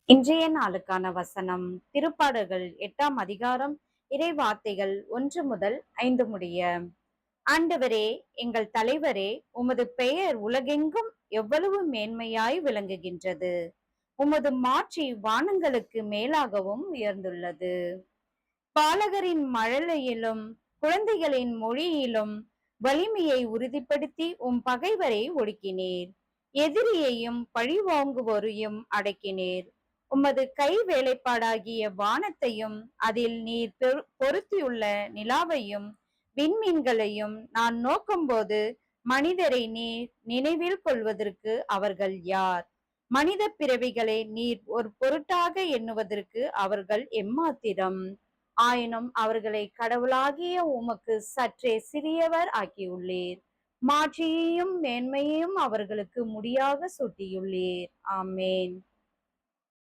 இன்றைய நாளுக்கான வசனம் திருப்பாடல்கள் 8ஆம் அதிகாரம் இறை வார்த்தைகள் 1 முதல் 5 முடிய. ஆண்டவரே, எங்கள் தலைவரே, உமது பெயர் உலகெங்கும் எவ்வளவு மேன்மையாய் விளங்குகின்றது. உமது மாட்சி வானங்களுக்கு மேலாகவும் உயர்ந்துள்ளது. பாலகரின் மழலையிலும் குழந்தைகளின் மொழியிலும் வலிமையை உறுதிப்படுத்தி உம் பகைவரை ஒடுக்கினீர். எதிரியையும் பழிவாங்குவோரையும் அடக்கினீர். உமது கை வேலைப்பாடாகிய வானத்தையும் அதில் நீர் பொருத்தியுள்ள நிலாவையும் விண்மீன்களையும் நான் நோக்கும்போது, மனிதரை நீர் நினைவில் கொள்வதற்கு அவர்கள் யார்? மனித பிறவிகளை நீர் ஒரு பொருட்டாக எண்ணுவதற்கு அவர்கள் எம்மாத்திரம்? ஆயினும் அவர்களை கடவுளாகிய உமக்கு சற்றே சிறியவர் ஆக்கியுள்ளீர். மாட்சியையும் மேன்மையையும் அவர்களுக்கு முடியாக சூட்டியுள்ளீர். ஆமேன்.